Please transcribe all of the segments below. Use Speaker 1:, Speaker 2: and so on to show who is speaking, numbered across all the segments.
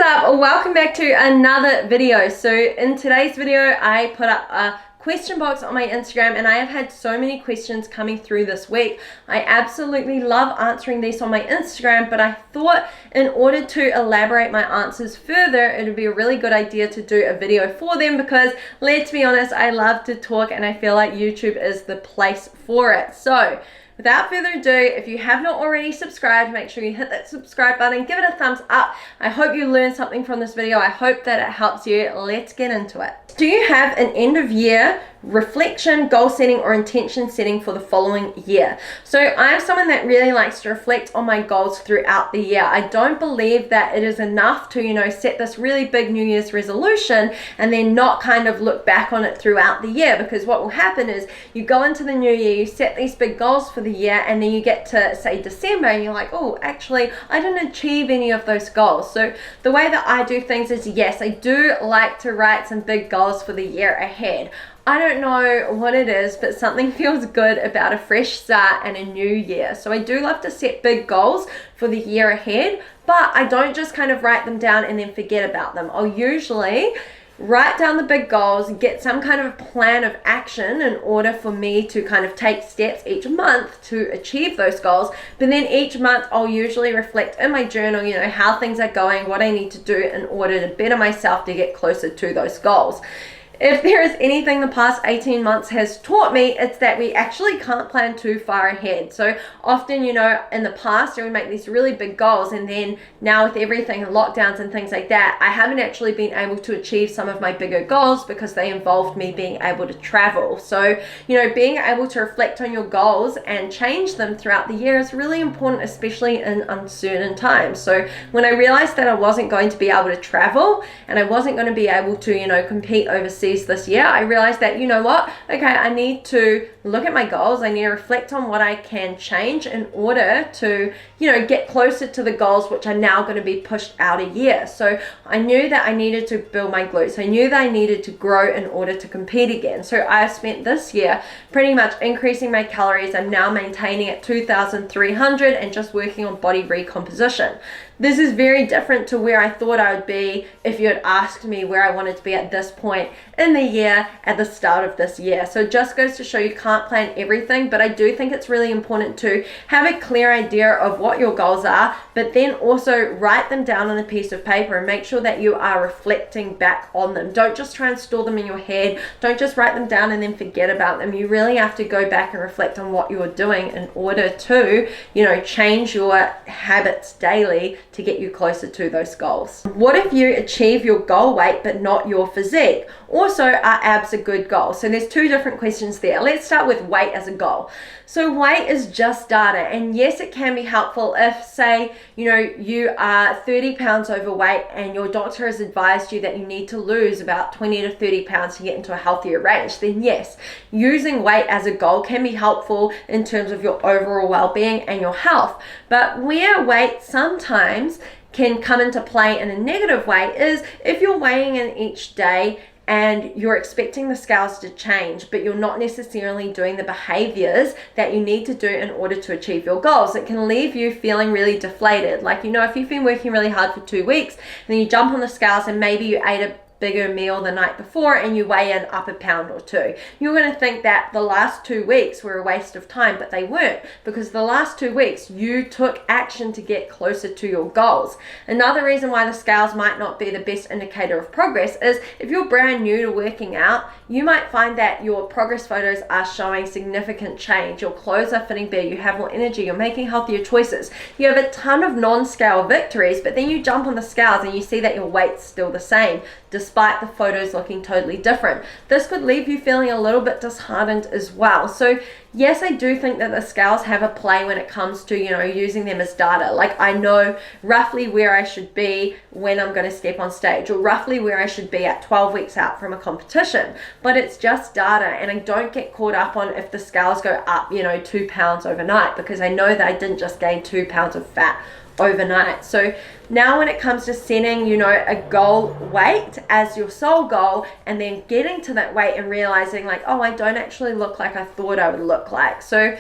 Speaker 1: up? Welcome back to another video. So in today's video I put up a question box on my Instagram and I have had so many questions coming through this week. I absolutely love answering these on my Instagram, but I thought in order to elaborate my answers further, it would be a really good idea to do a video for them because let's be honest, I love to talk and I feel like YouTube is the place for it. So without further ado, if you have not already subscribed, make sure you hit that subscribe button, give it a thumbs up. I hope you learned something from this video. I hope that it helps you. Let's get into it. Do you have an end of year reflection, goal setting, or intention setting for the following year? So I'm someone that really likes to reflect on my goals throughout the year. I don't believe that it is enough to, set this really big New Year's resolution and then not kind of look back on it throughout the year, because what will happen is you go into the new year, you set these big goals for the year, and then you get to say December and you're like, oh, actually I didn't achieve any of those goals. So the way that I do things is, yes, I do like to write some big goals for the year ahead. I don't know what it is, but something feels good about a fresh start and a new year. So I do love to set big goals for the year ahead, but I don't just kind of write them down and then forget about them. I'll usually write down the big goals, get some kind of plan of action in order for me to kind of take steps each month to achieve those goals. But then each month I'll usually reflect in my journal, how things are going, what I need to do in order to better myself to get closer to those goals. If there is anything the past 18 months has taught me, it's that we actually can't plan too far ahead. So often, in the past, I would make these really big goals, and then now with everything and lockdowns and things like that, I haven't actually been able to achieve some of my bigger goals because they involved me being able to travel. So, being able to reflect on your goals and change them throughout the year is really important, especially in uncertain times. So when I realized that I wasn't going to be able to travel and I wasn't going to be able to, compete overseas this year, I realized that, okay, I need to look at my goals. I need to reflect on what I can change in order to, get closer to the goals which are now going to be pushed out a year. So I knew that I needed to build my glutes. I knew that I needed to grow in order to compete again. So I've spent this year pretty much increasing my calories. I'm now maintaining at 2,300 and just working on body recomposition. This is very different to where I thought I would be if you had asked me where I wanted to be at this point in the year at the start of this year. So it just goes to show you can't plan everything, but I do think it's really important to have a clear idea of what your goals are, but then also write them down on a piece of paper and make sure that you are reflecting back on them. Don't just try and store them in your head. Don't just write them down and then forget about them. You really have to go back and reflect on what you're doing in order to, change your habits daily to get you closer to those goals. What if you achieve your goal weight but not your physique? Also, are abs a good goal? So there's two different questions there. Let's start with weight as a goal. So weight is just data, and yes, it can be helpful if, say, you are 30 pounds overweight and your doctor has advised you that you need to lose about 20 to 30 pounds to get into a healthier range, then yes, using weight as a goal can be helpful in terms of your overall well-being and your health. But where weight sometimes can come into play in a negative way is if you're weighing in each day and you're expecting the scales to change, but you're not necessarily doing the behaviors that you need to do in order to achieve your goals. It can leave you feeling really deflated. Like, if you've been working really hard for 2 weeks, and then you jump on the scales and maybe you ate a bigger meal the night before and you weigh in up a pound or two. You're going to think that the last 2 weeks were a waste of time, but they weren't, because the last 2 weeks you took action to get closer to your goals. Another reason why the scales might not be the best indicator of progress is if you're brand new to working out, you might find that your progress photos are showing significant change. Your clothes are fitting better, you have more energy, you're making healthier choices. You have a ton of non-scale victories, but then you jump on the scales and you see that your weight's still the same, despite the photos looking totally different. This could leave you feeling a little bit disheartened as well. So yes, I do think that the scales have a play when it comes to, using them as data. Like, I know roughly where I should be when I'm going to step on stage, or roughly where I should be at 12 weeks out from a competition, but it's just data, and I don't get caught up on if the scales go up, 2 pounds overnight, because I know that I didn't just gain 2 pounds of fat overnight. So now when it comes to setting, a goal weight as your sole goal, and then getting to that weight and realizing like, oh, I don't actually look like I thought I would look like. So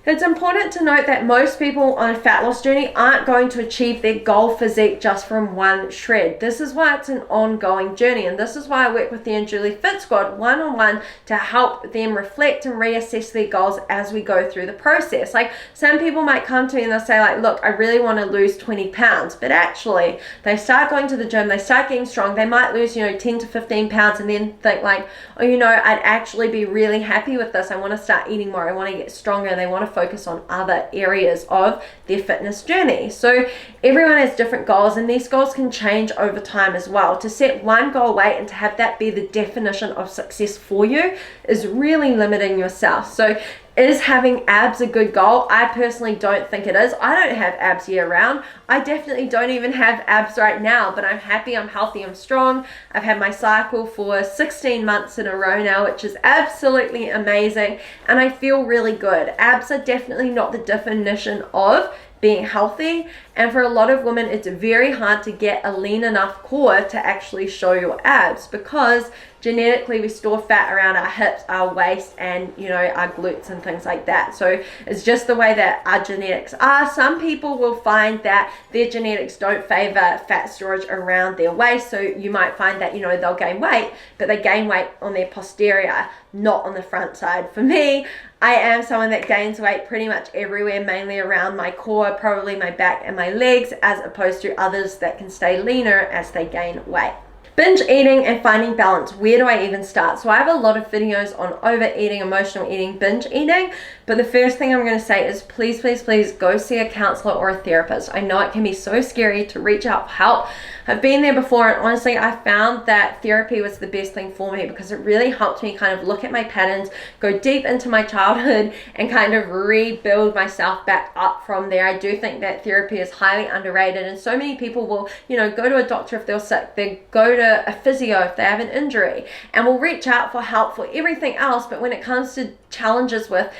Speaker 1: It's important to note that most people on a fat loss journey aren't going to achieve their goal physique just from one shred. This is why it's an ongoing journey, and this is why I work with the AMB-ANJULI Fit Squad one-on-one to help them reflect and reassess their goals as we go through the process. Like, some people might come to me and they'll say like, look, I really want to lose 20 pounds, but actually they start going to the gym, they start getting strong, they might lose 10 to 15 pounds and then think like, oh, I'd actually be really happy with this. I want to start eating more, I want to get stronger, and they want to focus on other areas of their fitness journey. So everyone has different goals, and these goals can change over time as well. To set one goal weight and to have that be the definition of success for you is really limiting yourself. So is having abs a good goal? I personally don't think it is. I don't have abs year round. I definitely don't even have abs right now, but I'm happy, I'm healthy, I'm strong. I've had my cycle for 16 months in a row now, which is absolutely amazing, and I feel really good. Abs are definitely not the definition of being healthy, and for a lot of women it's very hard to get a lean enough core to actually show your abs, because genetically we store fat around our hips, our waist, and our glutes and things like that. So it's just the way that our genetics are. Some people will find that their genetics don't favor fat storage around their waist, so you might find that they'll gain weight, but they gain weight on their posterior, not on the front side. For me, I am someone that gains weight pretty much everywhere, mainly around my core, probably my back and my legs, as opposed to others that can stay leaner as they gain weight. Binge eating and finding balance. Where do I even start? So I have a lot of videos on overeating, emotional eating, binge eating, but the first thing I'm going to say is please, please, please go see a counselor or a therapist. I know it can be so scary to reach out for help. I've been there before, and honestly I found that therapy was the best thing for me, because it really helped me kind of look at my patterns, go deep into my childhood, and kind of rebuild myself back up from there. I do think that therapy is highly underrated, and so many people will go to a doctor if they're sick, they go to a physio if they have an injury, and will reach out for help for everything else, but when it comes to challenges with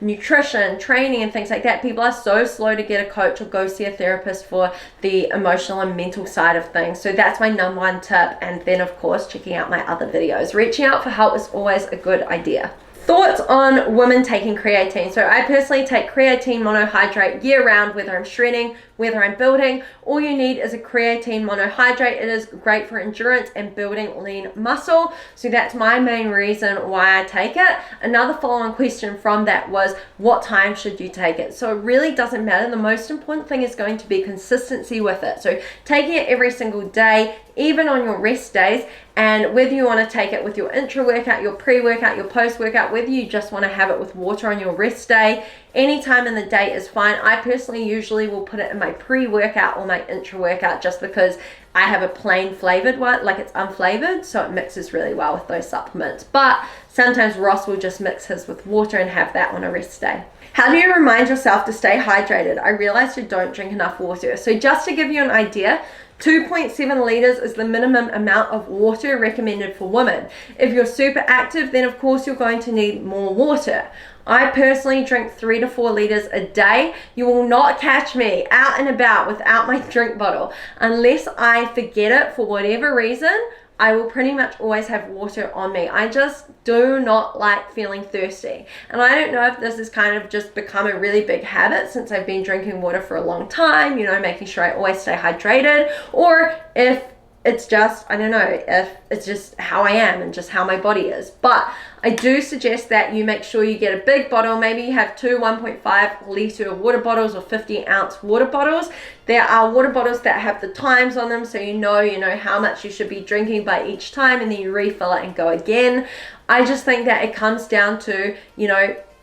Speaker 1: nutrition, training, and things like that, people are so slow to get a coach or go see a therapist for the emotional and mental side of things. So that's my number one tip, and then of course checking out my other videos. Reaching out for help is always a good idea. Thoughts on women taking creatine. So I personally take creatine monohydrate year round, whether I'm shredding, whether I'm building. All you need is a creatine monohydrate. It is great for endurance and building lean muscle. So that's my main reason why I take it. Another follow-on question from that was, what time should you take it? So it really doesn't matter. The most important thing is going to be consistency with it. So taking it every single day, even on your rest days, and whether you want to take it with your intra-workout, your pre-workout, your post-workout, whether you just want to have it with water on your rest day, any time in the day is fine. I personally usually will put it in my pre-workout or my intra-workout, just because I have a plain flavored one, like it's unflavored, so it mixes really well with those supplements. But sometimes Ross will just mix his with water and have that on a rest day. How do you remind yourself to stay hydrated? I realized you don't drink enough water. So just to give you an idea, 2.7 liters is the minimum amount of water recommended for women. If you're super active, then of course you're going to need more water. I personally drink 3 to 4 liters a day. You will not catch me out and about without my drink bottle. Unless I forget it for whatever reason, I will pretty much always have water on me. I just do not like feeling thirsty. And I don't know if this has kind of just become a really big habit since I've been drinking water for a long time, making sure I always stay hydrated, or if it's just, I don't know, if it's just how I am and just how my body is. But I do suggest that you make sure you get a big bottle. Maybe you have 2 1.5 liter water bottles or 50-ounce water bottles. There are water bottles that have the times on them, so you know how much you should be drinking by each time, and then you refill it and go again. I just think that it comes down to,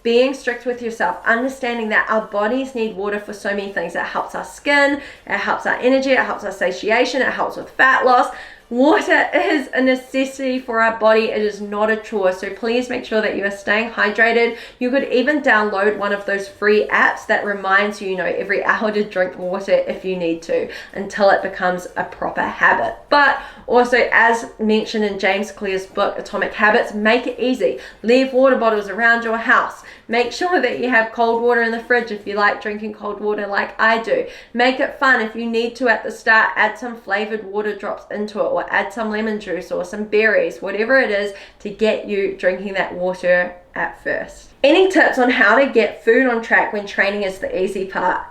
Speaker 1: being strict with yourself, understanding that our bodies need water for so many things. It helps our skin, it helps our energy, it helps our satiation, it helps with fat loss. Water is a necessity for our body. It is not a chore. So please make sure that you are staying hydrated. You could even download one of those free apps that reminds you, every hour to drink water if you need to, until it becomes a proper habit. But also, as mentioned in James Clear's book, Atomic Habits, make it easy. Leave water bottles around your house. Make sure that you have cold water in the fridge if you like drinking cold water like I do. Make it fun. If you need to at the start, add some flavored water drops into it, or add some lemon juice or some berries, whatever it is, to get you drinking that water at first. Any tips on how to get food on track when training is the easy part?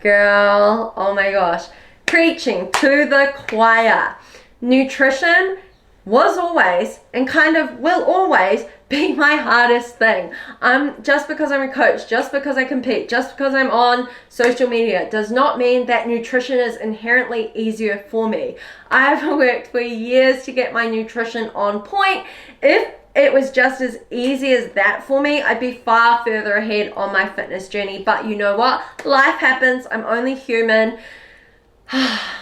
Speaker 1: Girl, oh my gosh. Preaching to the choir. Nutrition was always and kind of will always be my hardest thing. Just because I'm a coach, just because I compete, just because I'm on social media does not mean that nutrition is inherently easier for me. I've worked for years to get my nutrition on point. If it was just as easy as that for me, I'd be far further ahead on my fitness journey. But you know what? Life happens. I'm only human.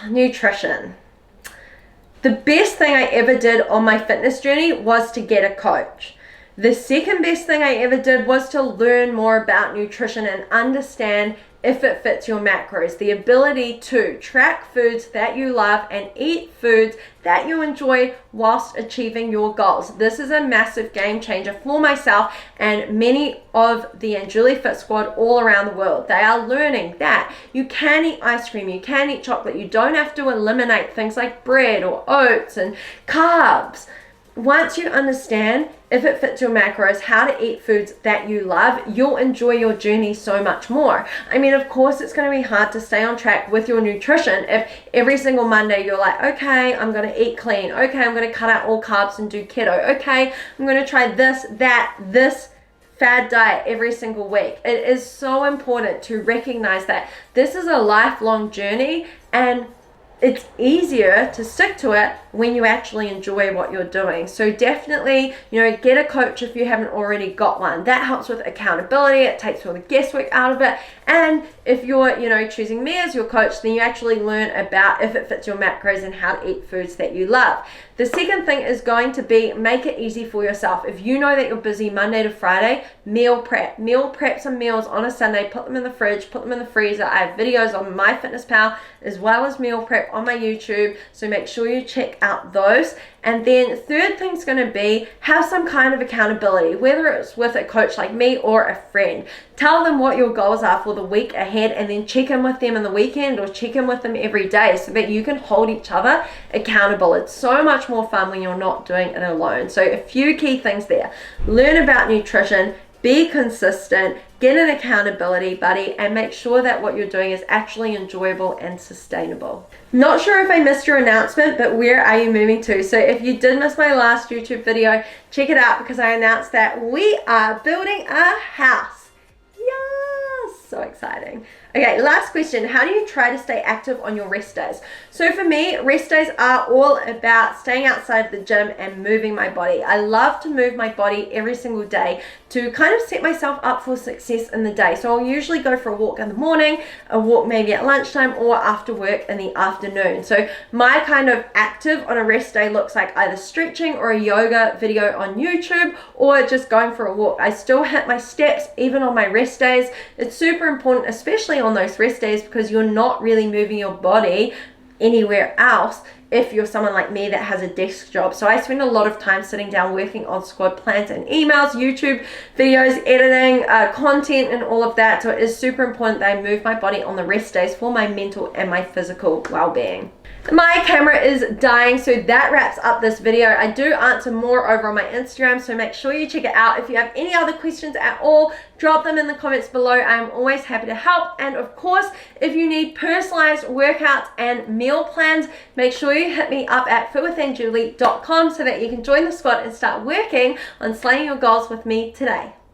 Speaker 1: Nutrition. The best thing I ever did on my fitness journey was to get a coach. The second best thing I ever did was to learn more about nutrition and understand if it fits your macros. The ability to track foods that you love and eat foods that you enjoy whilst achieving your goals. This is a massive game changer for myself and many of the AMB-ANJULI Fit Squad all around the world. They are learning that you can eat ice cream, you can eat chocolate, you don't have to eliminate things like bread or oats and carbs. Once you understand if it fits your macros, how to eat foods that you love, you'll enjoy your journey so much more. I mean, of course, it's going to be hard to stay on track with your nutrition if every single Monday you're like, okay, I'm going to eat clean. Okay, I'm going to cut out all carbs and do keto. Okay, I'm going to try this fad diet every single week. It is so important to recognize that this is a lifelong journey and it's easier to stick to it when you actually enjoy what you're doing. So definitely, get a coach if you haven't already got one. That helps with accountability. It takes all the guesswork out of it. And if you're, choosing me as your coach, then you actually learn about if it fits your macros and how to eat foods that you love. The second thing is going to be make it easy for yourself. If you know that you're busy Monday to Friday, meal prep. Meal prep some meals on a Sunday, put them in the fridge, put them in the freezer. I have videos on MyFitnessPal as well as meal prep on my YouTube, so make sure you check out those. And then third thing's going to be have some kind of accountability, whether it's with a coach like me or a friend. Tell them what your goals are for the week ahead and then check in with them in the weekend or check in with them every day so that you can hold each other accountable. It's so much more fun when you're not doing it alone. So a few key things there. Learn about nutrition, be consistent, get an accountability buddy, and make sure that what you're doing is actually enjoyable and sustainable. Not sure if I missed your announcement, but where are you moving to? So if you did miss my last YouTube video, check it out because I announced that we are building a house. Yes, so exciting. Okay, last question. How do you try to stay active on your rest days? So for me, rest days are all about staying outside the gym and moving my body. I love to move my body every single day to kind of set myself up for success in the day. So I'll usually go for a walk in the morning, a walk maybe at lunchtime or after work in the afternoon. So my kind of active on a rest day looks like either stretching or a yoga video on YouTube or just going for a walk. I still hit my steps even on my rest days. It's super important, especially on those rest days, because you're not really moving your body anywhere else if you're someone like me that has a desk job. So I spend a lot of time sitting down working on squad plans and emails, YouTube videos, editing, content and all of that. So it is super important that I move my body on the rest days for my mental and my physical well-being. My camera is dying, so that wraps up this video. I do answer more over on my Instagram, so make sure you check it out. If you have any other questions at all, drop them in the comments below. I'm always happy to help. And of course, if you need personalized workouts and meal plans, make sure you hit me up at fitwithanjuli.com so that you can join the squad and start working on slaying your goals with me today.